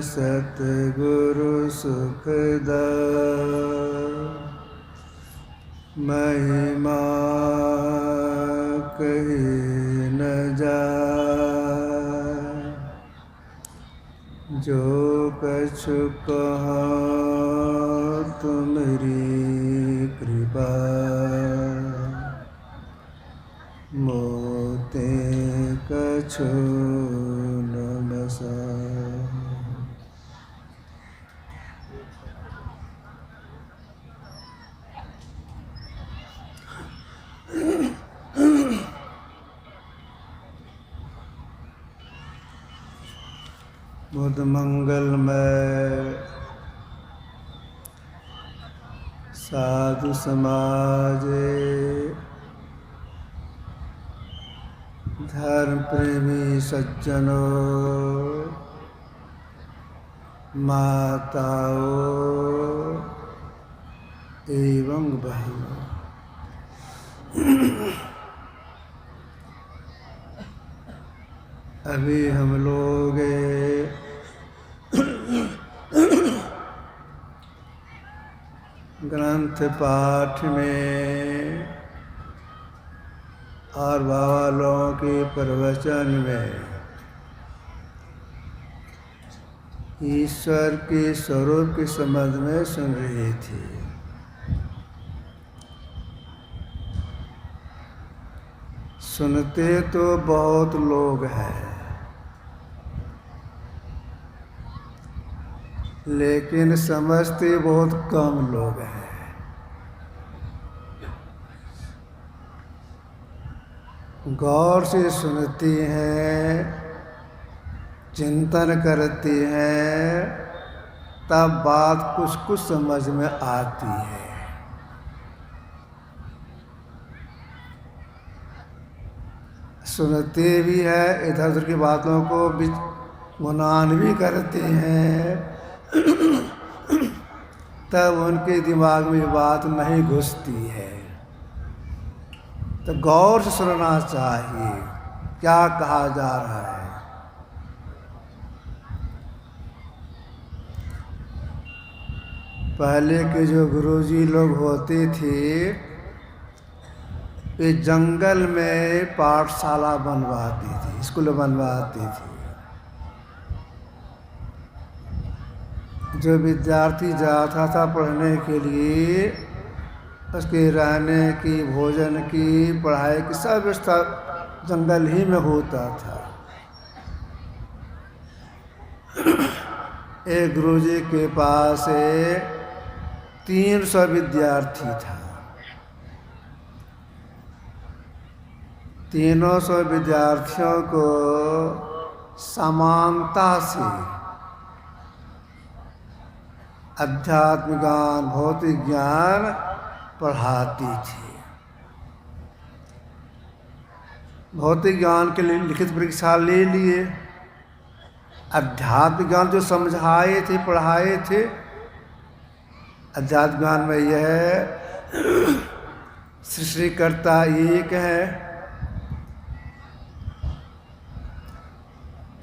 सतगुरु सुखदा महिमा कही न जाए। जो कछु कहा तुमरी कृपा मोते कछु न बसा। बुद्ध मंगलमय साधु समाज धर्म प्रेमी सज्जनों माताओं एवं बहनों, अभी हम लोग ग्रंथ पाठ में और बाबा लोगों के प्रवचन में ईश्वर के स्वरूप के संबंध में सुन रही थी। सुनते तो बहुत लोग हैं, लेकिन समझते बहुत कम लोग हैं। गौर से सुनती हैं, चिंतन करती हैं, तब बात कुछ कुछ समझ में आती है। सुनते भी है, इधर उधर की बातों को भी गुनान भी करते हैं, तब उनके दिमाग में बात नहीं घुसती है। तो गौर से सुनना चाहिए क्या कहा जा रहा है। पहले के जो गुरुजी लोग होते थे वे जंगल में पाठशाला बनवाते थे, स्कूल बनवाते थे। जो विद्यार्थी जाता था पढ़ने के लिए उसके रहने की, भोजन की, पढ़ाई की सब व्यवस्था जंगल ही में होता था। एक गुरुजी के पास 300 विद्यार्थी था। 300 विद्यार्थियों को समानता से अध्यात्म ज्ञान, भौतिक ज्ञान पढ़ाती थी। भौतिक ज्ञान के लिए लिखित परीक्षा ले लिए, अध्यात्म ज्ञान जो समझाए थे, पढ़ाए थे, अध्यात्म ज्ञान में यह सृष्टिकर्ता एक है,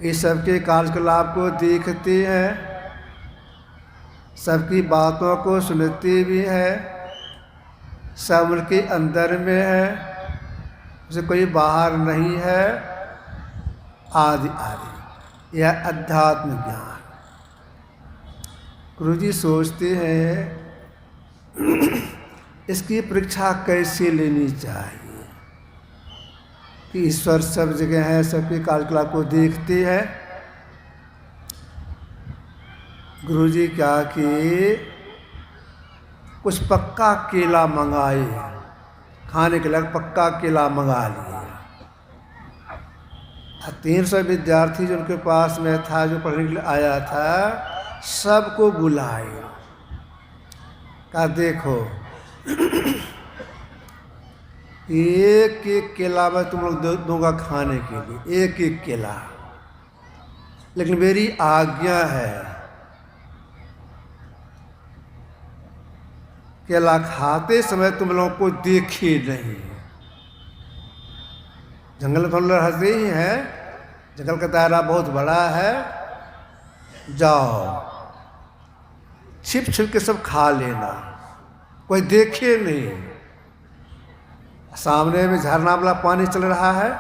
ये सबके कार्यकलाप को देखते हैं, सबकी बातों को सुनते भी है, सब उनके अंदर में है, उसे कोई बाहर नहीं है, आदि आदि। यह अध्यात्म ज्ञान। गुरुजी सोचते हैं इसकी परीक्षा कैसे लेनी चाहिए कि ईश्वर सब जगह है, सबके कार्यकलाप को देखते हैं। गुरुजी क्या किए, कुछ पक्का केला मंगाए, खाने के लिए पक्का केला मंगा लिए। 300 विद्यार्थी जो उनके पास में था, जो पढ़ने के लिए आया था, सबको बुलाए, कहा देखो एक एक केला मैं तुम लोग दूंगा खाने के लिए, एक एक केला, लेकिन मेरी आज्ञा है केला खाते समय तुम लोगों को देखे नहीं। जंगल में हम लोग रहते ही हैं, जंगल का दायरा बहुत बड़ा है, जाओ छिप छिप के सब खा लेना, कोई देखे नहीं। सामने में झरना वाला पानी चल रहा है,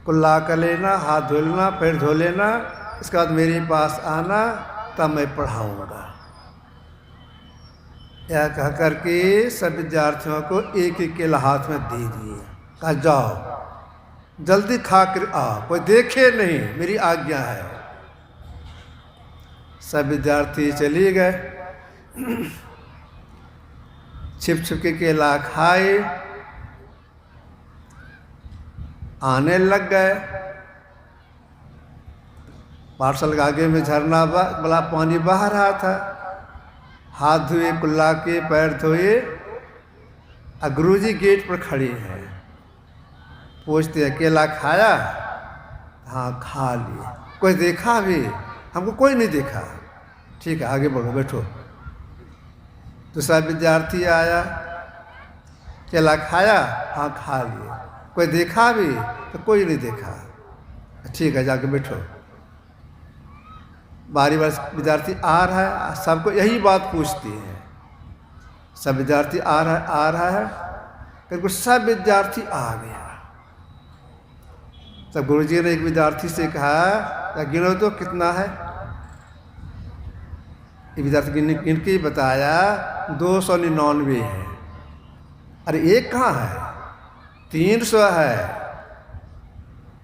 कुल्ला कर लेना, हाथ धो लेना, पैर धो लेना, इसके बाद मेरे पास आना, तब मैं पढ़ाऊंगा। यह कह करके सब विद्यार्थियों को एक एक केला हाथ में दे दिए। कहा जाओ जल्दी खा कर आओ, कोई देखे नहीं, मेरी आज्ञा है। सब विद्यार्थी चले गए, छिप छिप के केला खाए, आने लग गए। पार्सल के आगे में झरना वाला पानी बह रहा था, हाथ धोए, कुल्ला के पैर धोए, गुरुजी गेट पर खड़े हैं। पूछते हैं केला खाया? हाँ खा लिए। कोई देखा भी? हमको कोई नहीं देखा। ठीक है आगे बढ़ो, बैठो। दूसरा विद्यार्थी आया, केला खाया? हाँ खा लिए। कोई देखा भी? तो कोई नहीं देखा। ठीक है जाके बैठो। बारी बारी विद्यार्थी आ रहा है, सबको यही बात पूछती है। सब विद्यार्थी आ रहा है, क्योंकि सब विद्यार्थी आ गया। तब गुरुजी ने एक विद्यार्थी से कहा गिनो तो कितना है। एक विद्यार्थी गिन के बताया 299 है। अरे एक कहाँ है? 300 है।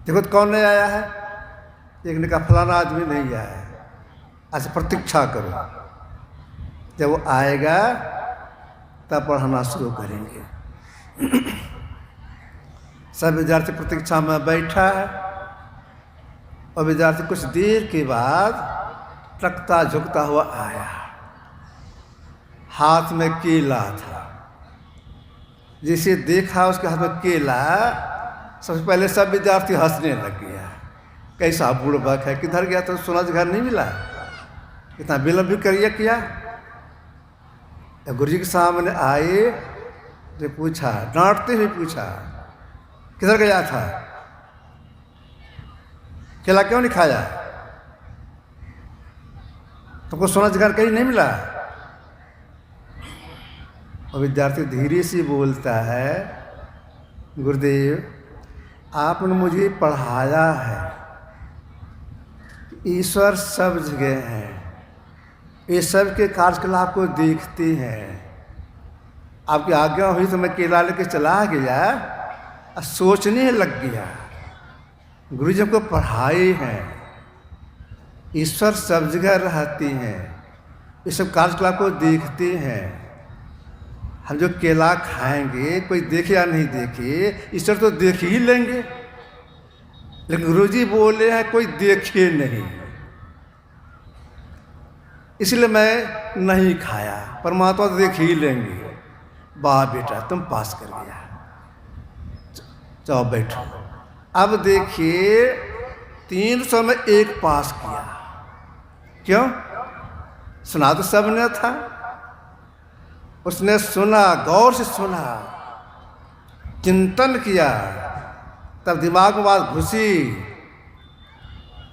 देखो तो कौन नहीं आया है? एक ने कहा फलाना आदमी नहीं आया है। अच्छा प्रतीक्षा करो, जब वो आएगा तब पढ़ाना शुरू करेंगे। सब विद्यार्थी प्रतीक्षा में बैठा है, और विद्यार्थी कुछ देर के बाद टकता झुकता हुआ आया। हाथ में केला था। जिसे देखा उसके हाथ में केला, सबसे पहले सब विद्यार्थी हंसने लग गया। कैसा बुड़बक है, किधर गया तो सोना घर नहीं मिला, इतना विलंब भी करिए किया। गुरुजी के सामने आए तो पूछा, डांटते हुए पूछा किधर गया था, केला क्यों नहीं खाया, तुमको सोना घर कहीं नहीं मिला? और विद्यार्थी धीरे से बोलता है, गुरुदेव आपने मुझे पढ़ाया है ईश्वर सब जगह हैं, ये सब के कार्यकलाप को देखते हैं। आपकी आज्ञा हुई तो मैं केला लेके चला गया, सोचने लग गया। गुरु जी हमको पढ़ाए हैं, ईश्वर सब जगह रहते हैं, ये सब कार्यकलाप को देखते हैं। हम जो केला खाएंगे, कोई देखे या नहीं देखे, ईश्वर तो देख ही लेंगे। लेकिन गुरुजी बोले हैं कोई देखे नहीं, इसलिए मैं नहीं खाया, परमात्मा तो देख ही लेंगे। वाह बेटा तुम पास कर गया, जाओ बैठो। अब देखिए 300 में एक पास किया। क्यों? सुना तो सबने था, उसने सुना, गौर से सुना, चिंतन किया, तब दिमाग में बात घुसी,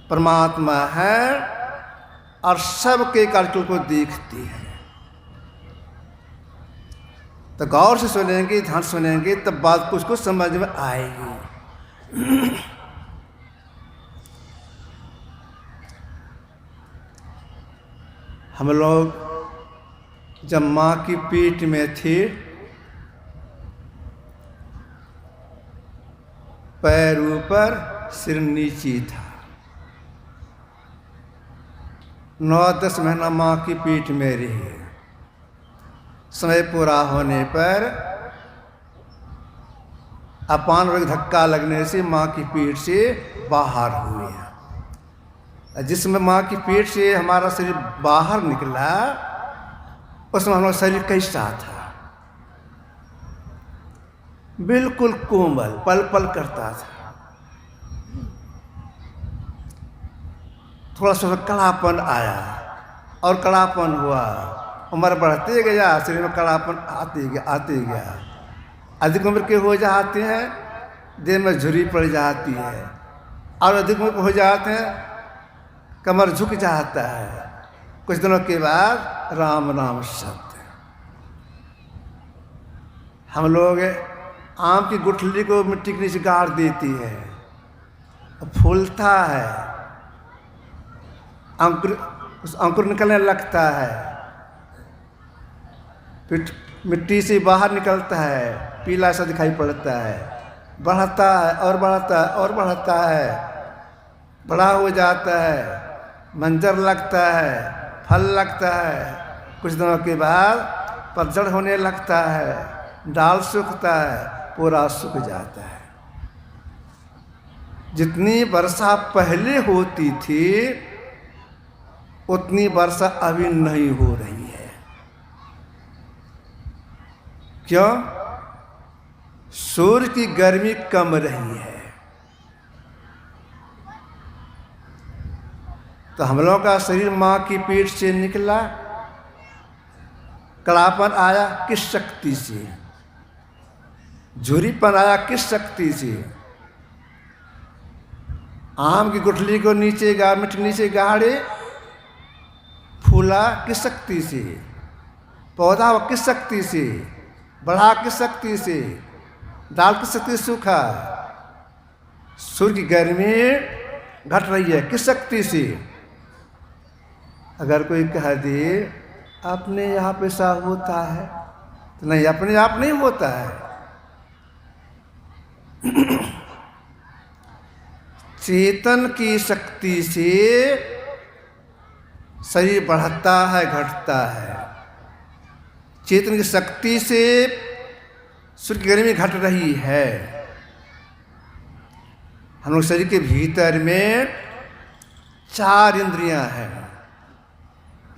परमात्मा है और सबके कार्यक्रम को देखती है। तो गौर से सुनेंगे, ध्यान सुनेंगे, तब बात कुछ कुछ समझ में आएगी। हम लोग जब माँ की पेट में थे, पैर ऊपर सिर नीचे था। 9-10 महीना माँ की पेट में रही। समय पूरा होने पर अपान रोग धक्का लगने से माँ की पेट से बाहर हुए। जिसमें माँ की पेट से हमारा शरीर बाहर निकला, उसमें हमारा शरीर कैसा था? बिल्कुल कोमल, पल पल करता था। थोड़ा सा कड़ापन आया, और कड़ापन हुआ, उम्र बढ़ते गया, शरीर में कड़ापन आते गया। अधिक उम्र के हो जाते हैं, देह में झुर्री पड़ जाती है, और अधिक उम्र हो जाते हैं, कमर झुक जाता है। कुछ दिनों के बाद राम नाम शब्द। हम लोग आम की गुठली को मिट्टी के नीचे गाड़ देती है, फूलता है, उस अंकुर निकलने लगता है, फिर मिट्टी से बाहर निकलता है, पीला सा दिखाई पड़ता है, बढ़ता है और बढ़ता है और बढ़ता है, बड़ा हो जाता है, मंजर लगता है, फल लगता है। कुछ दिनों के बाद पतझड़ होने लगता है, डाल सूखता है, पूरा सूख जाता है। जितनी वर्षा पहले होती थी उतनी वर्षा अभी नहीं हो रही है। क्यों? सूर्य की गर्मी कम रही है। तो हम लोगों का शरीर मां की पेट से निकला, कड़ापन आया किस शक्ति से? झुर्रीपन आया किस शक्ति से? आम की गुठली को मिट्टी नीचे गाड़े, फूला किस शक्ति से? पौधा हुआ किस शक्ति से? बढ़ा किस शक्ति से? डाल किस शक्ति से सूखा? सूर्य की गर्मी घट रही है किस शक्ति से? अगर कोई कह दे अपने यहाँ पे ऐसा होता है, तो नहीं, अपने आप नहीं होता है। चेतन की शक्ति से शरीर बढ़ता है, घटता है। चेतन की शक्ति से सूर्य की गर्मी घट रही है। हम लोग शरीर के भीतर में 4 इंद्रियां हैं,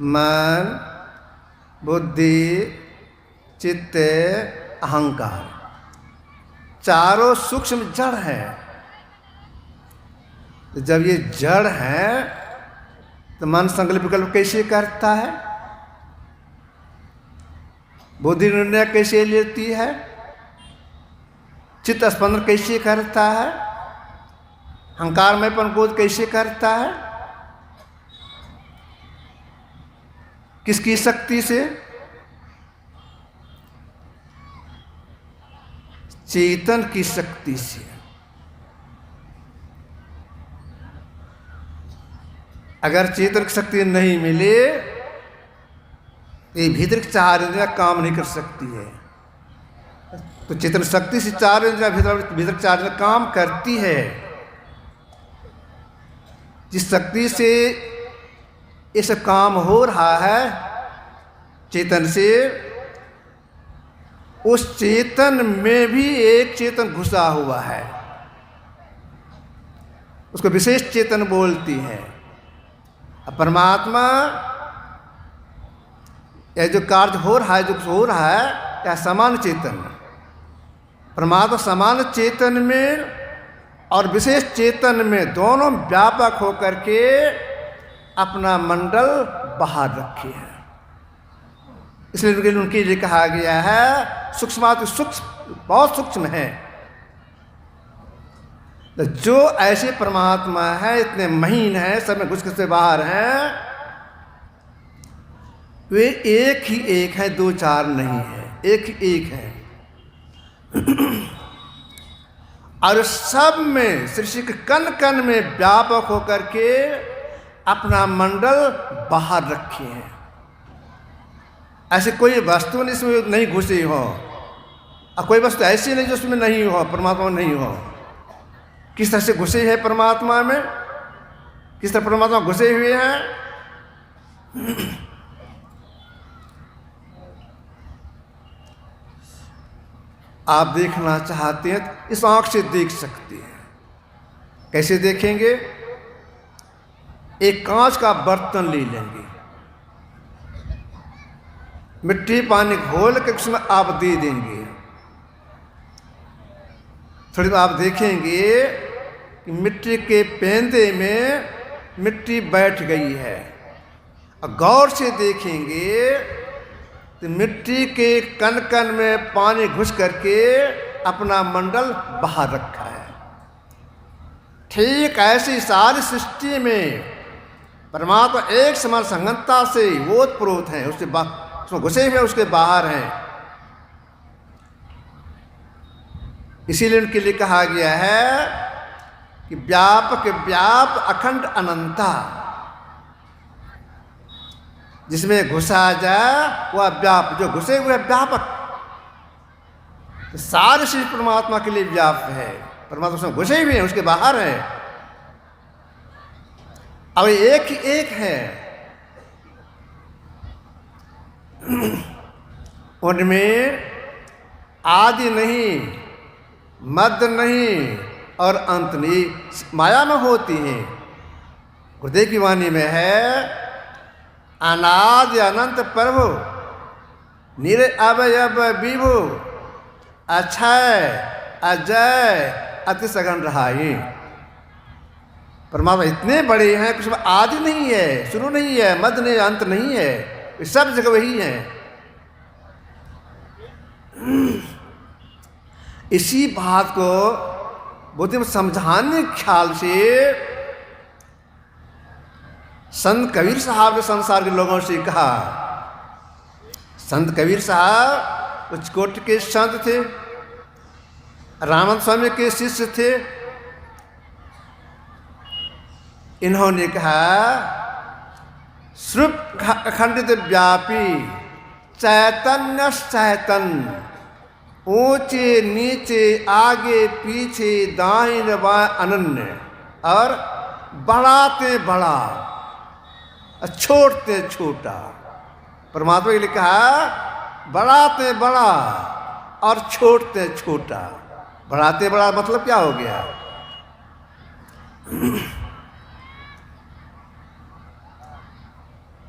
मन, बुद्धि, चित्त, अहंकार। चारों सूक्ष्म जड़ हैं। तो जब ये जड़ हैं तो मन संकल्प विकल्प कैसे करता है? बुद्धि निर्णय कैसे लेती है? चित्त स्पंदन कैसे करता है? अहंकार में बोध कैसे करता है? किसकी शक्ति से? चेतन की शक्ति से। अगर चेतन की शक्ति नहीं मिले, ये भीतर की 4 इंद्रियां काम नहीं कर सकती है। तो चेतन शक्ति से 4 इंद्रियां भीतर की 4 इंद्रियां काम करती है। जिस शक्ति से ये सब काम हो रहा है चेतन से, उस चेतन में भी एक चेतन घुसा हुआ है, उसको विशेष चेतन बोलती है। अब परमात्मा यह जो कार्य हो रहा है, जो हो रहा है, यह समान चेतन। परमात्मा समान चेतन में और विशेष चेतन में दोनों व्यापक होकर के अपना मंडल बाहर रखे हैं। इसलिए उनके लिए कहा गया है सूक्ष्माति सूक्ष्म, बहुत सूक्ष्म है। तो जो ऐसे परमात्मा है, इतने महीन है, सब में घुस से बाहर हैं, वे एक ही एक है, 2-4 नहीं है, एक ही एक है। और सब में सृष्टि के कण कण में व्यापक होकर के अपना मंडल बाहर रखे हैं। ऐसे कोई वस्तु नहीं इसमें नहीं घुसी हो, और कोई वस्तु ऐसी नहीं जो उसमें नहीं हो, परमात्मा नहीं हो। किस तरह से घुसे हैं परमात्मा में, किस तरह परमात्मा घुसे हुए हैं? आप देखना चाहते हैं तो इस आंख से देख सकते हैं। कैसे देखेंगे? एक कांच का बर्तन ले लेंगे, मिट्टी पानी घोल के उसमें आप दे देंगे। थोड़ी आप देखेंगे कि मिट्टी के पेंदे में मिट्टी बैठ गई है, और गौर से देखेंगे तो मिट्टी के कण कण में पानी घुस करके अपना मंडल बाहर रखा है। ठीक ऐसी सारी सृष्टि में परमात्मा एक समान संगतता से ओतप्रोत हैं, उसमें घुसे हुए उसके बाहर हैं। इसीलिए उनके लिए कहा गया है कि व्यापक व्याप अखंड अनंता, जिसमें घुसा जाए वह व्याप, जो घुसे हुए व्यापक, तो सारे श्री परमात्मा के लिए व्याप्त है। परमात्मा उसमें घुसे हुए हैं, उसके बाहर है। अब एक ही एक है, उनमें आदि नहीं, मध्य नहीं और अंत नहीं, माया में होती हैं। गुरुदेव की वाणी में है, अनादि अनंत प्रभु निरअवयव विभु, अक्षय अजय अति सघन रहाई। परमात्मा इतने बड़े हैं कि उसमें आदि नहीं है, शुरू नहीं है, मध्य नहीं, अंत नहीं है, सब जगह वही है। इसी बात को बुद्धि में समझाने के ख्याल से संत कबीर साहब ने संसार के लोगों से कहा। संत कबीर साहब उच्च कोटि के संत थे, रामानंद स्वामी के शिष्य थे। इन्होंने कहा, श्रुप अखंडित व्यापी चैतन्य चैतन्य, ऊंचे नीचे आगे पीछे दाहिने बाएं अनन्य, और बढ़ाते बड़ा छोड़ते छोटा। परमात्मा के लिए कहा, बढ़ाते बड़ा और छोड़ते छोटा। बढ़ाते बड़ा मतलब क्या हो गया?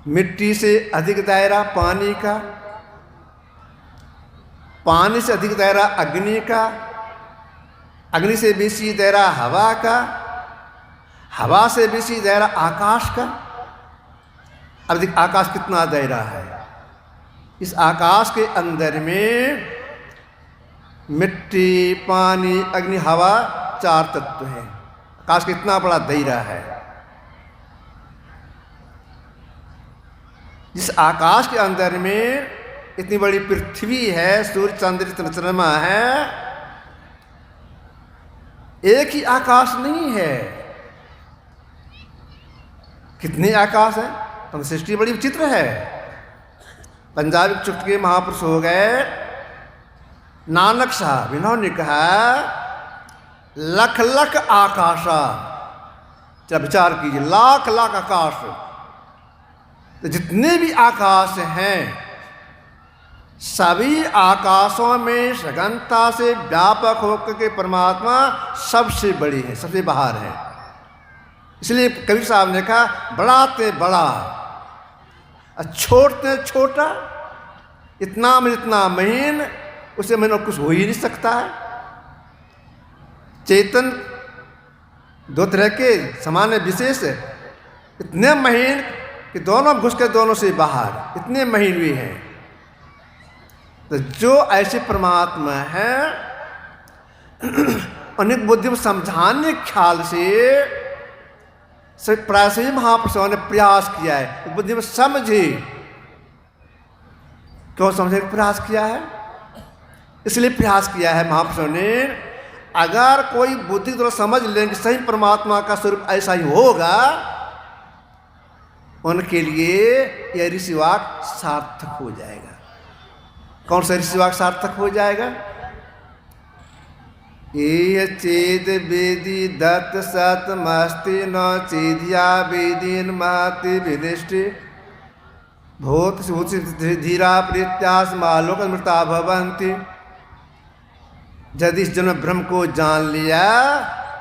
मिट्टी से अधिक दायरा पानी का, पानी से अधिक दायरा अग्नि का, अग्नि से बेसी दायरा हवा का, हवा से बेसी दायरा आकाश का। अब देखिए आकाश कितना दायरा है। इस आकाश के अंदर में मिट्टी, पानी, अग्नि, हवा, चार तत्व हैं। आकाश कितना बड़ा दायरा है। जिस आकाश के अंदर में इतनी बड़ी पृथ्वी है, सूर्य चंद्र चंद्रमा है, एक ही आकाश नहीं है, कितने आकाश है। तो सृष्टि बड़ी विचित्र है। पंजाबी चुट के महापुरुष हो गए नानक साहब, इन्होंने कहा, लख लख आकाशा। जब विचार कीजिए, लाख लाख आकाश, तो जितने भी आकाश हैं, सभी आकाशों में सघनता से व्यापक होकर के परमात्मा सबसे बड़ी है, सबसे बाहर है। इसलिए कबीर साहब ने कहा, बढ़ाते बड़ा और छोड़ते छोटा। इतना में इतना महीन, उसे मैंने कुछ हो ही नहीं सकता है। चेतन दो तरह के समान विशेष है, इतने महीन कि दोनों घुस के दोनों से बाहर, इतने महीन भी हैं। तो जो ऐसे परमात्मा हैं, उन्हें बुद्धि में समझाने के ख्याल से प्राचीन महापुरुषों ने प्रयास किया है, बुद्धि में समझे। क्यों समझने का प्रयास किया है? इसलिए प्रयास किया है महापुरुषों ने, अगर कोई बुद्धि तो समझ लेंगे सही परमात्मा का स्वरूप ऐसा ही होगा, उनके लिए यह ऋषिवाक सार्थक हो जाएगा। कौन सा ऋषिवाक सार्थक हो जाएगा? ये चेद वेदी दत्त सत मस्ति न चेदिया वेदीन महति विनिष्टि भूत धीरा प्रीत्यास मालोक मृता भवंती। यदि इस जन्म ब्रह्म को जान लिया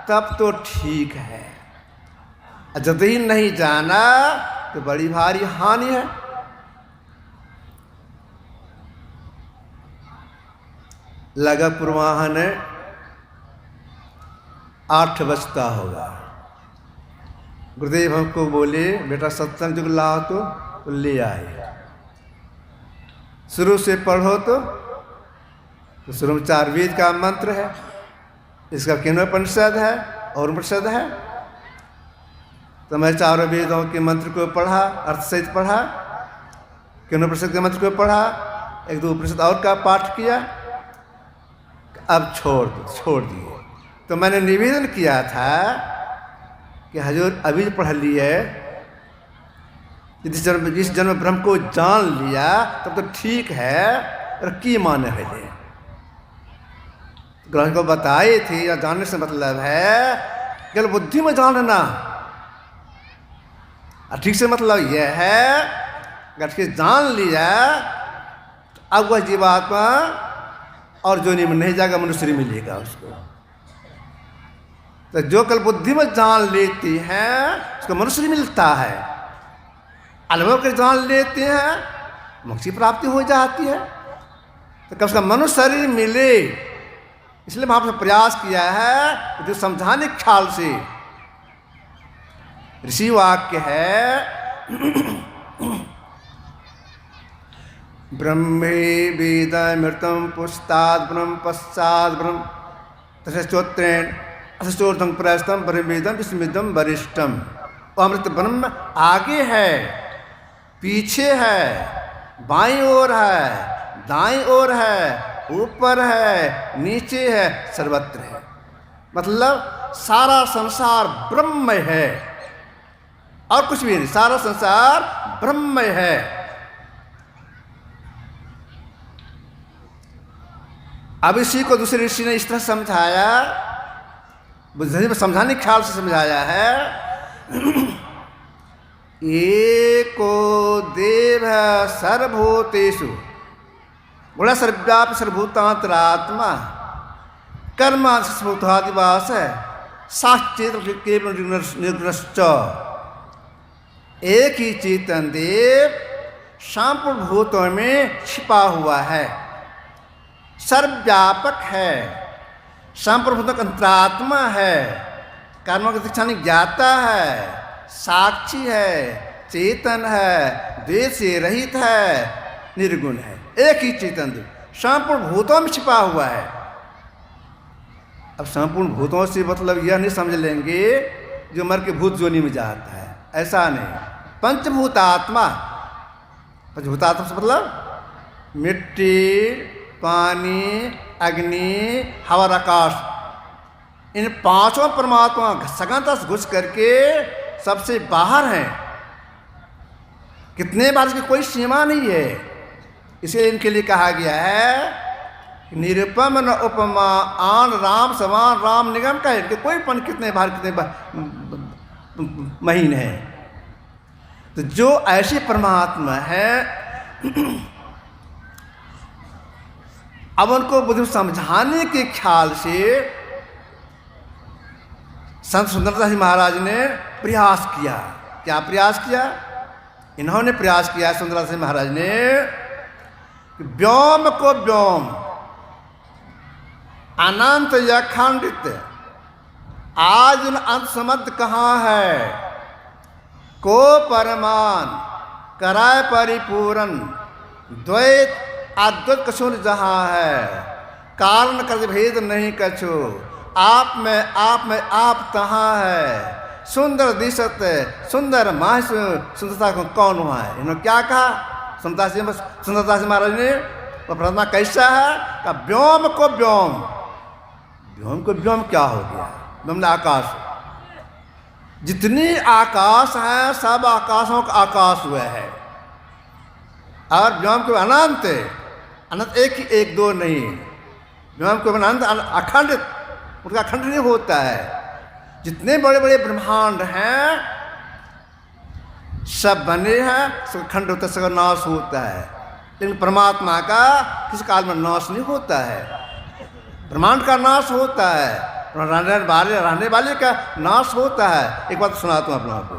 तब तो ठीक है, यदि नहीं जाना तो बड़ी भारी हानि है। लगा पूर्वाहन 8 बजता होगा। गुरुदेव हमको बोले, बेटा सत्संग जुग लाओ तो तो ले आए। शुरू से पढ़ो तो शुरू में 4 वेद का मंत्र है, इसका केनोपनिषद है और उपनिषद है। तो मैं 4 वेदों के मंत्र को पढ़ा, अर्थ सहित पढ़ा, केनोपनिषद के मंत्र को पढ़ा, 1-2 उपनिषद और का पाठ किया। अब छोड़ दिए। तो मैंने निवेदन किया था कि हजूर अभी पढ़ लिए, जिस जन्म ब्रह्म को जान लिया तब तो ठीक है, और की माने है ले ग्रह को बताए थे। या जानने से मतलब है केवल बुद्धि में जानना, और ठीक से मतलब यह है अगर ठीक जान लिया तो अब वह जीवात्मा और जोनि में नहीं जाएगा, मनुष्य मिलेगा उसको। तो जो कल बुद्धि में जान लेती हैं उसको मनुष्य मिलता है, अनुभव कर जान लेते हैं मोक्ष की प्राप्ति हो जाती है। तो कब उसका मनुष्य शरीर मिले, इसलिए वहां पर प्रयास किया है जो समझाने के ख्याल से। ऋषि वाक्य है ब्रह्मे वेदमृतं पुस्ताद ब्रह्म पश्चाद ब्रह्म तस्योत्रेण अशोर्धं प्रस्तम ब्रह्मेदम विस्मिदम वरिष्ठम। अमृत ब्रह्म आगे है, पीछे है, बाईं ओर है, दाईं ओर है, ऊपर है, नीचे है, सर्वत्र है। मतलब सारा संसार ब्रह्म है और कुछ भी नहीं, सारा संसार ब्रह्म है। अब इसी को दूसरे ऋषि ने इस तरह समझाया, समझाने के ख्याल से समझाया है एको देव सर्वभूतेषु गुण सर्वव्यापी सर्वभूतांतरात्मा कर्मादिवास है साक्षेत केवल निर्गुणश्च। एक ही चेतन देव संपूर्ण भूतों में छिपा हुआ है, सर्वव्यापक है, संपूर्ण भूतों का अंतरात्मा है, कर्मों की दीक्षा ज्ञाता है, साक्षी है, चेतन है, द्वेष से रहित है, निर्गुण है। एक ही चेतन देव संपूर्ण भूतों में छिपा हुआ है। अब संपूर्ण भूतों से मतलब यह नहीं समझ लेंगे जो मर के भूत जोनी में जाता है, ऐसा नहीं। पंचभूतात्मा, पंचभूतात्मा से मतलब मिट्टी, पानी, अग्नि, हवा, आकाश, इन 5 परमात्मा सघनता से घुस करके सबसे बाहर हैं। कितने बार इसकी कोई सीमा नहीं है, इसलिए इनके लिए कहा गया है निरुपम न उपमा आन राम समान राम निगम का है। कोई पन कितने बार महीन है। तो जो ऐसे परमात्मा है अब उनको बुद्धि समझाने के ख्याल से संत सुंदरदास जी महाराज ने प्रयास किया। क्या प्रयास किया? इन्होंने प्रयास किया सुंदरदास जी महाराज ने व्योम को व्योम, अनंत या खंडित, आज अंत समझ कहाँ है, को परमान कराय परिपूर्ण, द्वैत अद्वैत कछुन जहाँ है, कारण कर भेद नहीं कछु, आप में आप तहाँ है, सुंदर दिशत सुंदर माह सुंदरता को कौन हुआ है। इन्होंने क्या कहा सुंदरदास जी महाराज ने? वो प्रार्थना कैसा है का व्योम को व्योम, व्योम को व्योम क्या हो गया? व्योम आकाश, जितनी आकाश है सब आकाशों का आकाश हुआ है। और व्योम को अनंत, अनंत एक ही, एक दो नहीं, व्योम को अनंत अखंड, उनका अखंड नहीं होता है। जितने बड़े बड़े ब्रह्मांड हैं सब बने हैं, सब खंड होता है, सब नाश होता है। लेकिन परमात्मा का किसी काल में नाश नहीं होता है। ब्रह्मांड का नाश होता है, रहने वाले का नाश होता है। एक बात सुनाता हूँ आप लोगों को।